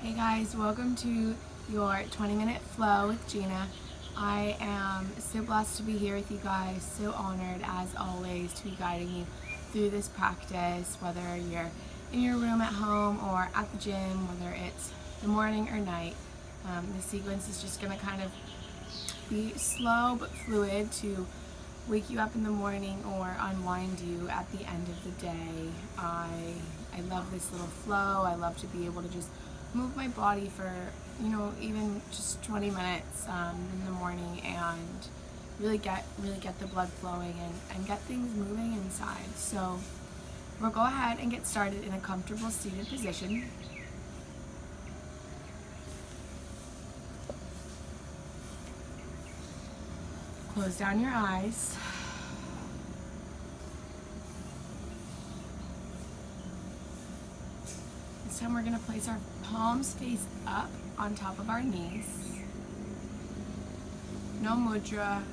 Hey guys, welcome to your 20-minute flow with Gina. I am so blessed to be here with you guys, so honored as always to be guiding you through this practice, whether you're in your room at home or at the gym, whether it's the morning or night. The sequence is just going to kind of be slow but fluid to wake you up in the morning or unwind you at the end of the day. I love this little flow. I love to be able to just move my body for, even just 20 minutes in the morning and really get the blood flowing and get things moving inside. So we'll go ahead and get started in a comfortable seated position. Close down your eyes. This time we're going to place our palms face up on top of our knees. No mudra,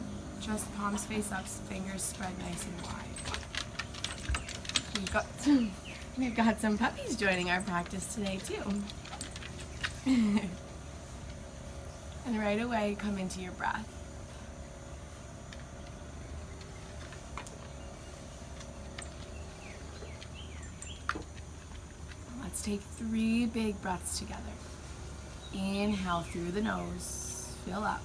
just palms face up, fingers spread nice and wide. We've got some puppies joining our practice today too. And right away come into your breath. Let's take 3 big breaths together. Inhale through the nose, fill up.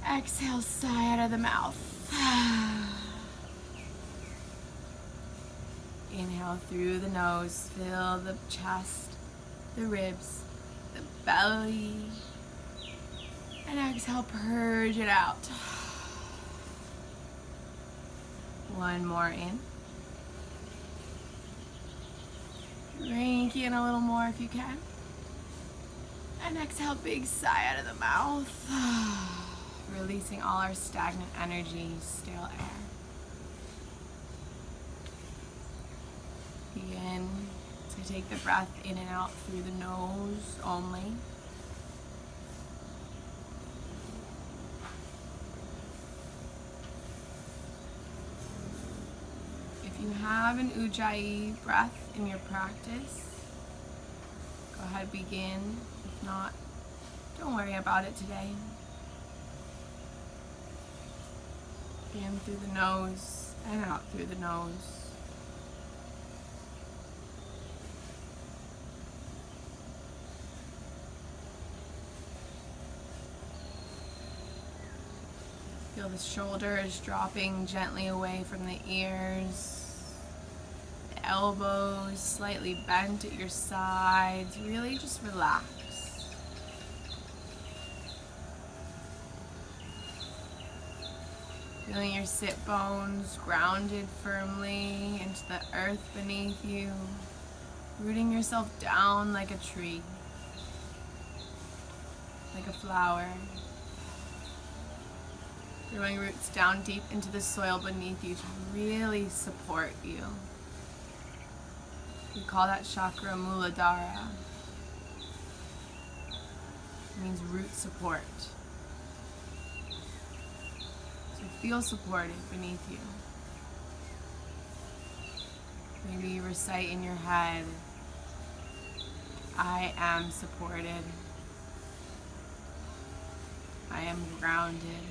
Exhale, sigh out of the mouth. Inhale through the nose, fill the chest, the ribs, the belly. And exhale, purge it out. One more in. Drink in a little more if you can. And exhale, big sigh out of the mouth. Releasing all our stagnant energy, stale air. Begin to take the breath in and out through the nose only. If you have an Ujjayi breath in your practice, go ahead, begin. If not, don't worry about it today. In through the nose and out through the nose. Feel the shoulders dropping gently away from the ears. The elbows slightly bent at your sides. Really just relax. Feeling your sit bones grounded firmly into the earth beneath you. Rooting yourself down like a tree. Like a flower. Growing roots down deep into the soil beneath you to really support you. We call that chakra Muladhara. It means root support. So feel supported beneath you. Maybe you recite in your head, I am supported. I am grounded.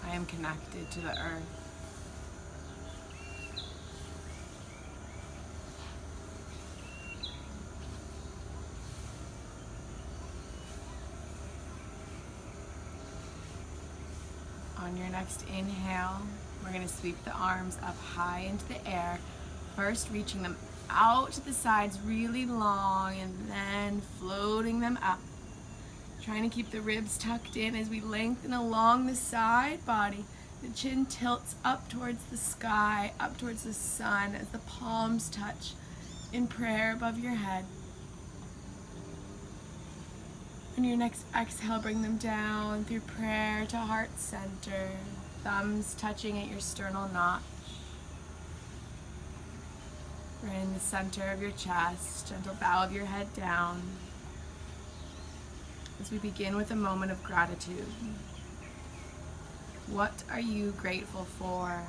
I am connected to the earth. On your next inhale, we're going to sweep the arms up high into the air, first reaching them out to the sides really long and then floating them up. Trying to keep the ribs tucked in as we lengthen along the side body. The chin tilts up towards the sky, up towards the sun as the palms touch in prayer above your head. On your next exhale, bring them down through prayer to heart center. Thumbs touching at your sternal notch. Right in the center of your chest, gentle bow of your head down. As we begin with a moment of gratitude. What are you grateful for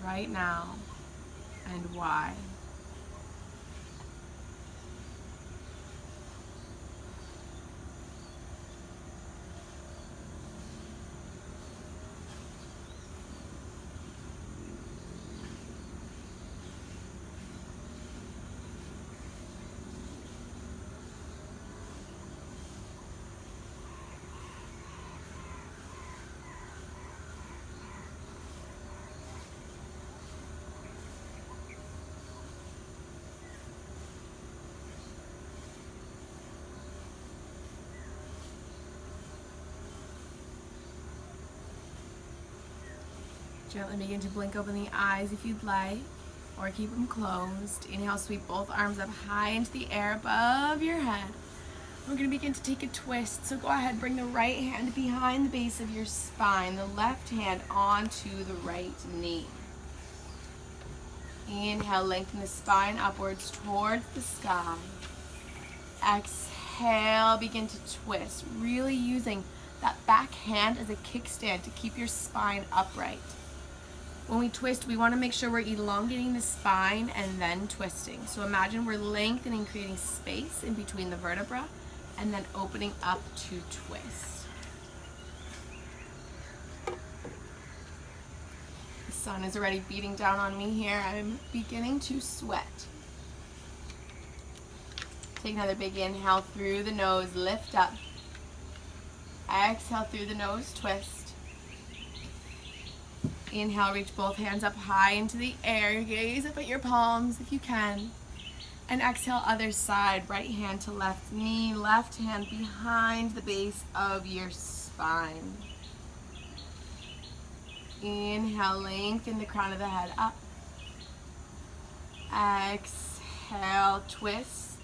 right now and why? Gently begin to blink open the eyes if you'd like, or keep them closed. Inhale, sweep both arms up high into the air above your head. We're going to begin to take a twist, so go ahead, bring the right hand behind the base of your spine, the left hand onto the right knee. Inhale, lengthen the spine upwards towards the sky. Exhale, begin to twist, really using that back hand as a kickstand to keep your spine upright. When we twist, we want to make sure we're elongating the spine and then twisting. So imagine we're lengthening, creating space in between the vertebra, and then opening up to twist. The sun is already beating down on me here. I'm beginning to sweat. Take another big inhale through the nose, lift up. Exhale through the nose, twist. Inhale, reach both hands up high into the air. Gaze up at your palms if you can. And exhale, other side, right hand to left knee, left hand behind the base of your spine. Inhale, lengthen the crown of the head up. Exhale, twist.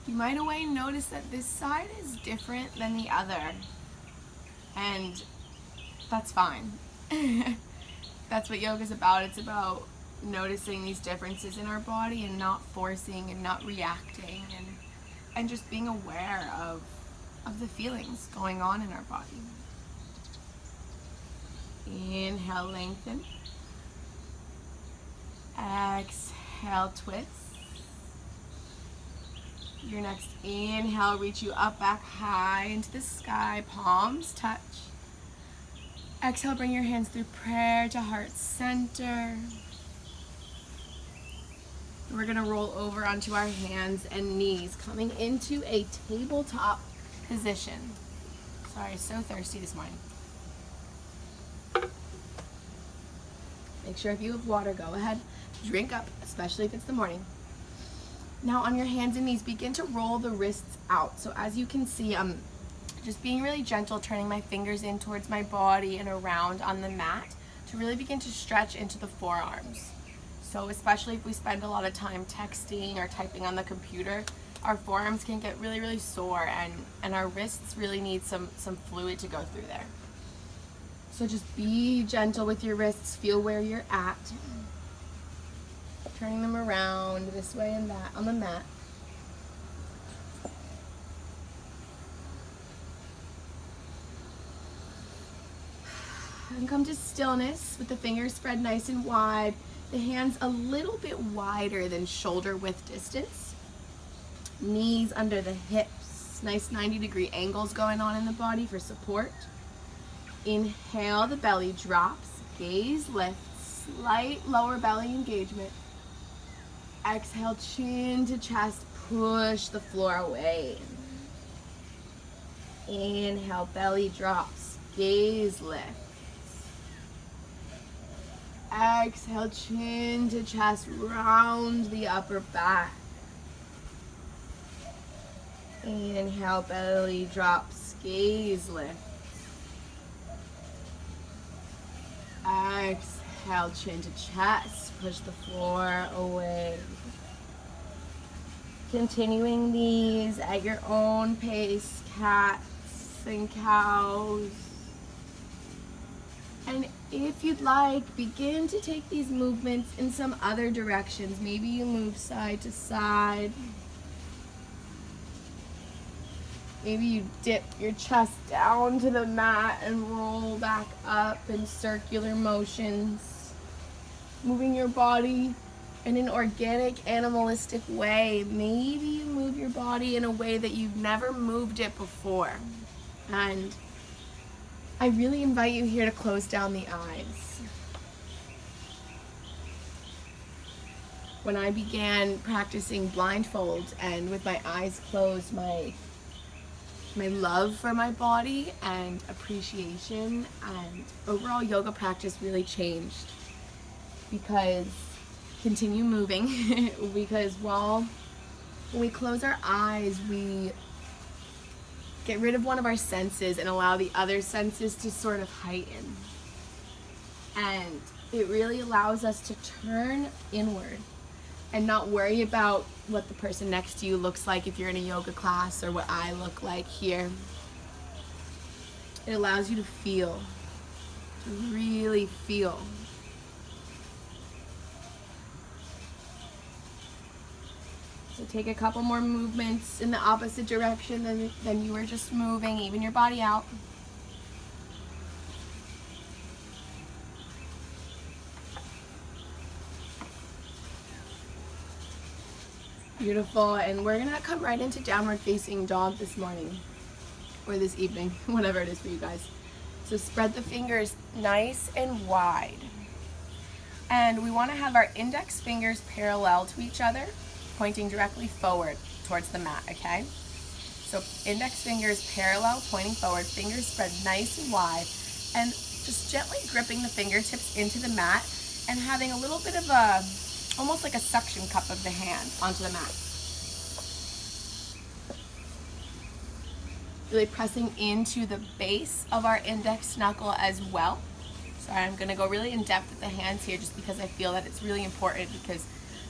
You might away notice that this side is different than the other. And that's fine. That's what yoga is about. It's about noticing these differences in our body and not forcing and not reacting, and just being aware of the feelings going on in our body. Inhale, lengthen. Exhale, twist. Your next inhale, reach you up, back high into the sky, palms touch. Exhale, bring your hands through prayer to heart center. We're gonna roll over onto our hands and knees, coming into a tabletop position. Sorry, so thirsty this morning. Make sure if you have water, go ahead, drink up, especially if it's the morning. Now on your hands and knees, begin to roll the wrists out. So as you can see, I'm just being really gentle, turning my fingers in towards my body and around on the mat to really begin to stretch into the forearms. So especially if we spend a lot of time texting or typing on the computer, our forearms can get really, really sore, and our wrists really need some fluid to go through there. So just be gentle with your wrists, feel where you're at. Turning them around this way and that on the mat. And come to stillness with the fingers spread nice and wide. The hands a little bit wider than shoulder width distance. Knees under the hips. Nice 90-degree angles going on in the body for support. Inhale, the belly drops. Gaze lifts. Slight lower belly engagement. Exhale, chin to chest. Push the floor away. Inhale, belly drops. Gaze lifts. Exhale, chin to chest, round the upper back. Inhale, belly drops, gaze lifts. Exhale, chin to chest, push the floor away. Continuing these at your own pace, cats and cows. And if you'd like, begin to take these movements in some other directions. Maybe you move side to side. Maybe you dip your chest down to the mat and roll back up in circular motions. Moving your body in an organic, animalistic way. Maybe you move your body in a way that you've never moved it before. And I really invite you here to close down the eyes. When I began practicing blindfold and with my eyes closed, my love for my body and appreciation and overall yoga practice really changed. Because continue moving, because when we close our eyes, we get rid of one of our senses and allow the other senses to sort of heighten. And it really allows us to turn inward and not worry about what the person next to you looks like if you're in a yoga class, or what I look like here. It allows you to feel, to really feel. So take a couple more movements in the opposite direction than you were just moving. Even your body out. Beautiful. And we're gonna come right into downward facing dog this morning, or this evening, whatever it is for you guys. So spread the fingers nice and wide. And we want to have our index fingers parallel to each other, pointing directly forward towards the mat, okay? So index fingers parallel, pointing forward, fingers spread nice and wide, and just gently gripping the fingertips into the mat and having a little bit of a, almost like a suction cup of the hand onto the mat. Really pressing into the base of our index knuckle as well. Sorry, I'm gonna go really in depth with the hands here just because I feel that it's really important, because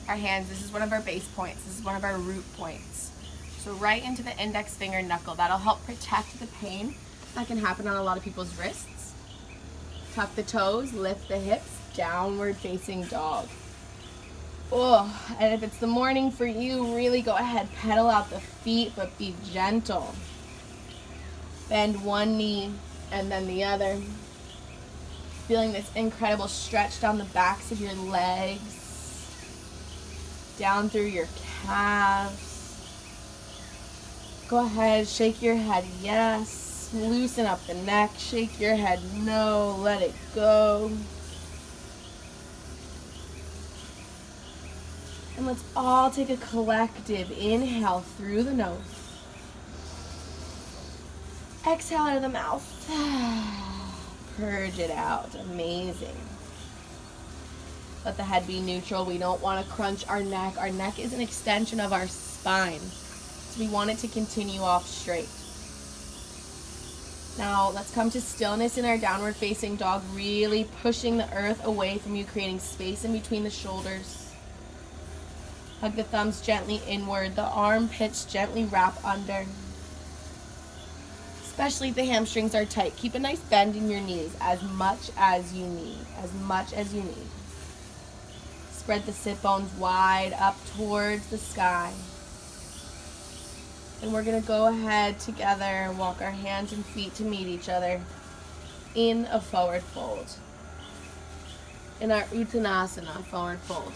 our hands, this is one of our base points, this is one of our root points. So right into the index finger knuckle, that'll help protect the pain that can happen on a lot of people's wrists. Tuck the toes, lift the hips, downward facing dog. Oh, and if it's the morning for you, really go ahead, pedal out the feet, but be gentle. Bend one knee and then the other. Feeling this incredible stretch down the backs of your legs, down through your calves. Go ahead, shake your head, yes. Loosen up the neck, shake your head, no, let it go. And let's all take a collective inhale through the nose. Exhale out of the mouth. Purge it out. Amazing. Let the head be neutral. We don't want to crunch our neck. Our neck is an extension of our spine, so we want it to continue off straight. Now let's come to stillness in our downward facing dog, really pushing the earth away from you, creating space in between the shoulders. Hug the thumbs gently inward. The armpits gently wrap under. Especially if the hamstrings are tight. Keep a nice bend in your knees as much as you need. As much as you need. Spread the sit bones wide up towards the sky. And we're going to go ahead together and walk our hands and feet to meet each other in a forward fold. In our Uttanasana, forward fold.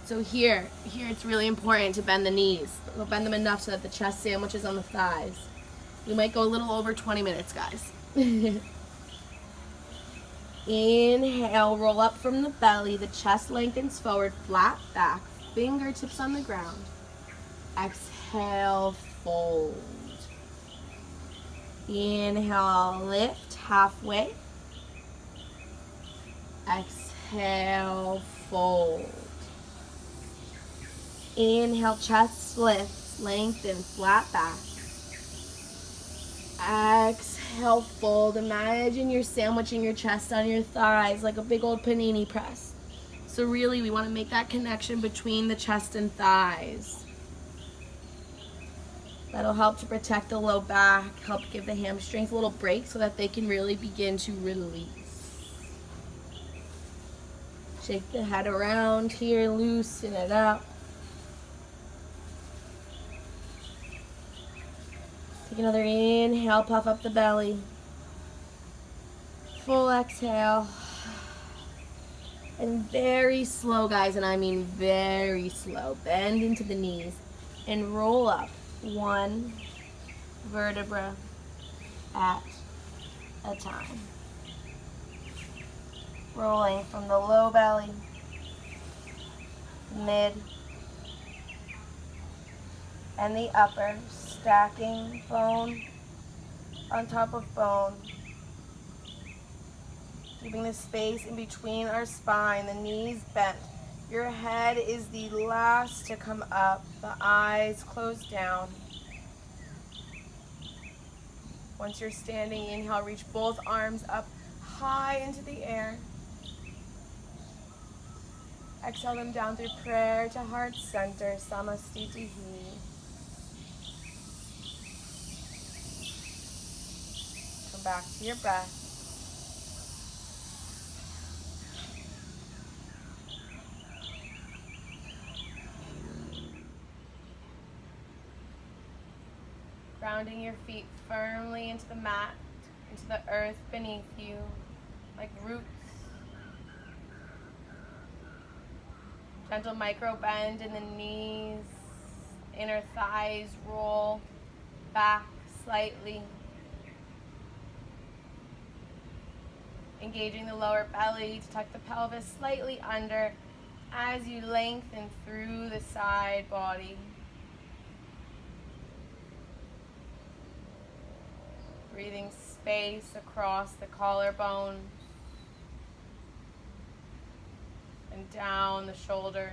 So here it's really important to bend the knees. We'll bend them enough so that the chest sandwiches on the thighs. We might go a little over 20 minutes, guys. Inhale, roll up from the belly. The chest lengthens forward, flat back, fingertips on the ground. Exhale, fold. Inhale, lift halfway. Exhale, fold. Inhale, chest lifts, lengthen, flat back. Exhale, fold. Imagine you're sandwiching your chest on your thighs like a big old panini press. So really, we want to make that connection between the chest and thighs. That'll help to protect the low back, help give the hamstrings a little break so that they can really begin to release. Shake the head around here, loosen it up. Take another inhale, puff up the belly. Full exhale. And very slow, guys, and I mean very slow. Bend into the knees and roll up one vertebra at a time. Rolling from the low belly, mid, and the upper, stacking bone on top of bone. Keeping the space in between our spine, the knees bent. Your head is the last to come up, the eyes closed down. Once you're standing, inhale, reach both arms up high into the air. Exhale them down through prayer to heart center, Samastitihi. Come back to your breath. Grounding your feet firmly into the mat, into the earth beneath you, like roots. Gentle micro bend in the knees, inner thighs roll back slightly. Engaging the lower belly to tuck the pelvis slightly under as you lengthen through the side body. Breathing space across the collarbone and down the shoulders.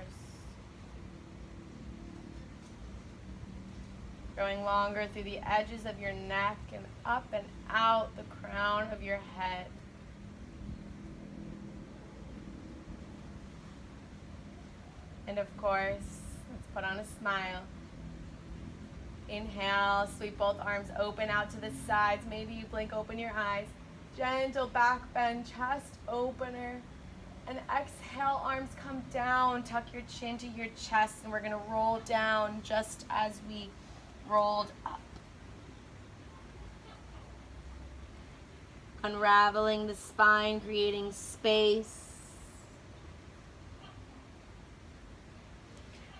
Growing longer through the edges of your neck and up and out the crown of your head. And of course, let's put on a smile. Inhale, sweep both arms open out to the sides. Maybe you blink open your eyes. Gentle back bend, chest opener. And exhale, arms come down. Tuck your chin to your chest, and we're gonna roll down just as we rolled up. Unraveling the spine, creating space.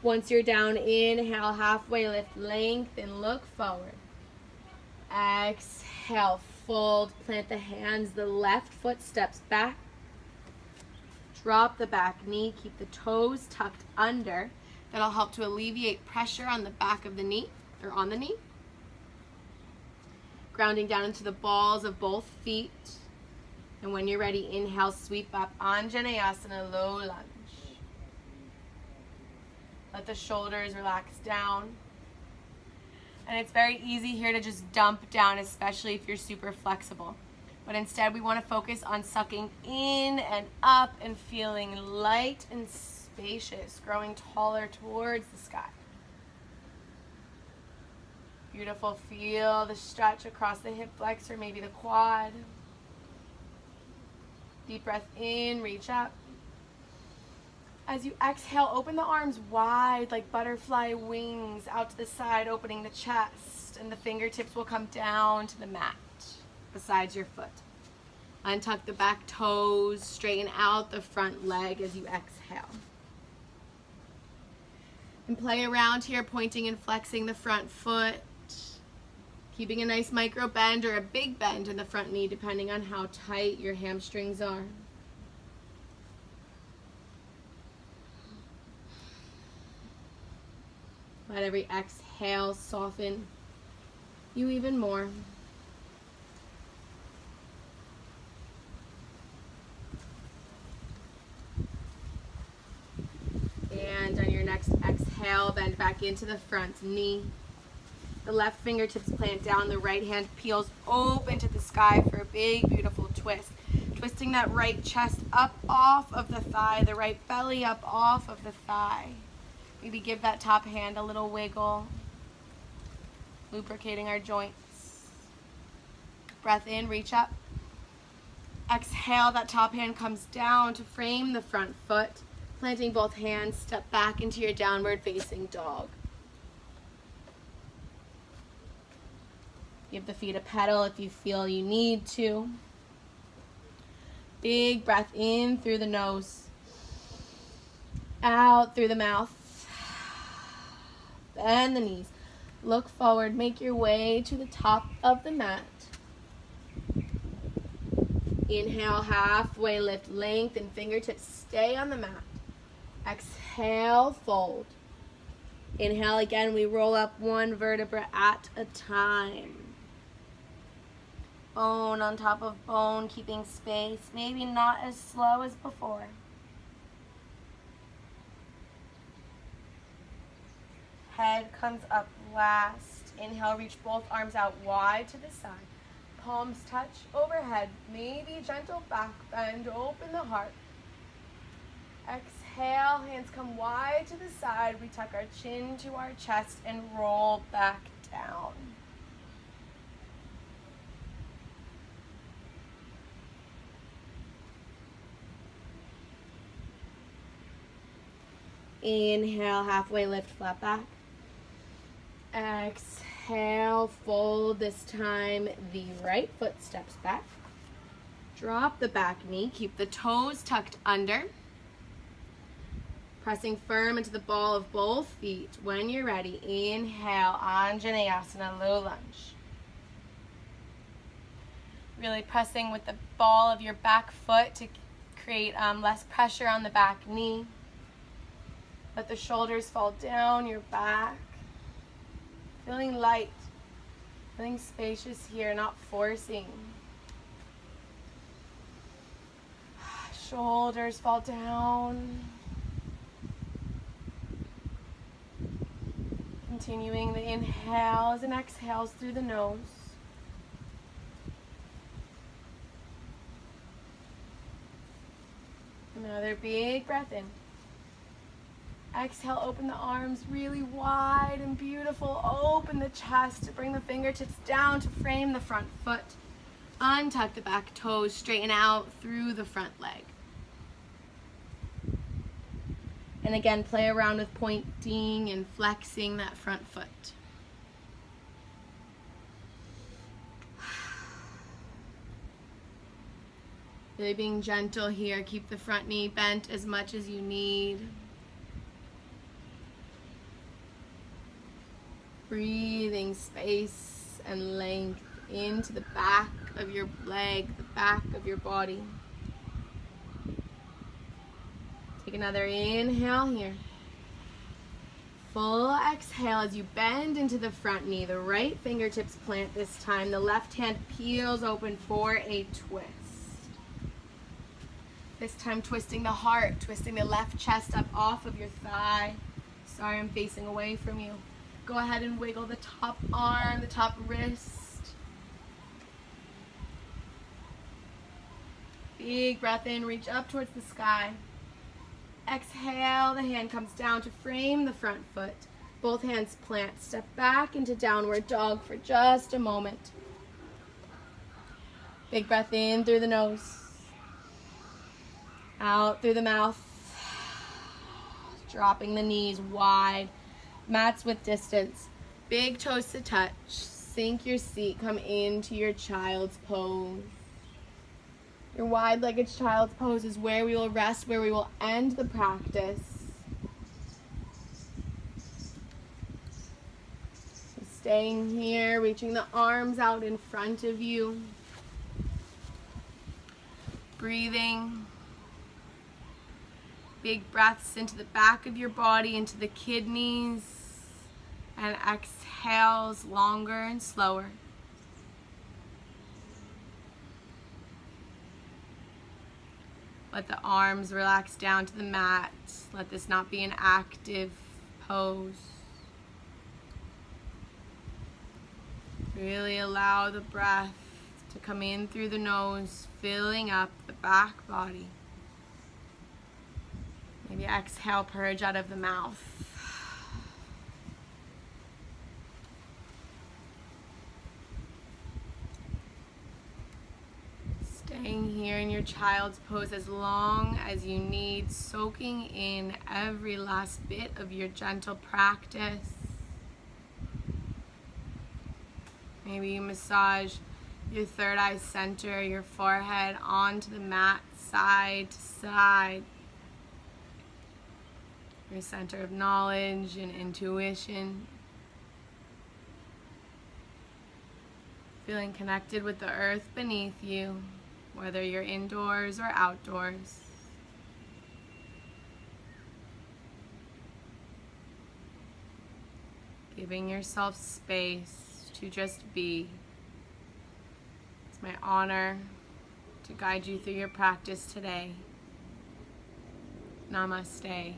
Once you're down, inhale, halfway lift, lengthen, look forward. Exhale, fold, plant the hands, the left foot steps back. Drop the back knee, keep the toes tucked under. That'll help to alleviate pressure on the back of the knee, or on the knee. Grounding down into the balls of both feet. And when you're ready, inhale, sweep up, Anjaneyasana, low lunge. Let the shoulders relax down. And it's very easy here to just dump down, especially if you're super flexible. But instead, we want to focus on sucking in and up and feeling light and spacious, growing taller towards the sky. Beautiful. Feel the stretch across the hip flexor, maybe the quad. Deep breath in, reach up. As you exhale, open the arms wide like butterfly wings out to the side, opening the chest, and the fingertips will come down to the mat beside your foot. Untuck the back toes, straighten out the front leg as you exhale. And play around here, pointing and flexing the front foot, keeping a nice micro bend or a big bend in the front knee, depending on how tight your hamstrings are. Let every exhale soften you even more. And on your next exhale, bend back into the front knee. The left fingertips plant down, the right hand peels open to the sky for a big, beautiful twist. Twisting that right chest up off of the thigh, the right belly up off of the thigh. Maybe give that top hand a little wiggle, lubricating our joints. Breath in, reach up. Exhale, that top hand comes down to frame the front foot. Planting both hands, step back into your downward facing dog. Give the feet a pedal if you feel you need to. Big breath in through the nose, out through the mouth. Bend the knees. Look forward. Make your way to the top of the mat. Inhale, halfway lift, lengthen, fingertips stay on the mat. Exhale, fold. Inhale again, we roll up one vertebra at a time. Bone on top of bone, keeping space, maybe not as slow as before. Head comes up last. Inhale, reach both arms out wide to the side. palms touch overhead. Maybe gentle back bend, open the heart. Exhale, hands come wide to the side. We tuck our chin to our chest and roll back down. Inhale, halfway lift, flat back. Exhale, fold. This time the right foot steps back. Drop the back knee, keep the toes tucked under. Pressing firm into the ball of both feet. When you're ready, inhale, Anjaneyasana, low lunge. Really pressing with the ball of your back foot to create less pressure on the back knee. Let the shoulders fall down your back. Feeling light, feeling spacious here, not forcing. Shoulders fall down. Continuing the inhales and exhales through the nose. Another big breath in. Exhale, open the arms really wide and beautiful. Open the chest to bring the fingertips down to frame the front foot. Untuck the back toes, straighten out through the front leg. And again, play around with pointing and flexing that front foot. Really being gentle here. Keep the front knee bent as much as you need. Breathing space and length into the back of your leg, the back of your body. Take another inhale here. Full exhale as you bend into the front knee. The right fingertips plant this time. The left hand peels open for a twist. This time twisting the heart, twisting the left chest up off of your thigh. Sorry, I'm facing away from you. Go ahead and wiggle the top arm, the top wrist. Big breath in, reach up towards the sky. Exhale, the hand comes down to frame the front foot. Both hands plant. Step back into downward dog for just a moment. Big breath in through the nose. Out through the mouth. Dropping the knees wide. Mats with distance. Big toes to touch. Sink your seat. Come into your child's pose. Your wide-legged child's pose is where we will rest, where we will end the practice. So staying here, reaching the arms out in front of you. Breathing. Big breaths into the back of your body, into the kidneys, and exhales longer and slower. Let the arms relax down to the mat. Let this not be an active pose. Really allow the breath to come in through the nose, filling up the back body. Maybe exhale, purge out of the mouth. Staying here in your child's pose as long as you need, soaking in every last bit of your gentle practice. Maybe you massage your third eye center, your forehead onto the mat, side to side. Your center of knowledge and intuition. Feeling connected with the earth beneath you, whether you're indoors or outdoors. Giving yourself space to just be. It's my honor to guide you through your practice today. Namaste.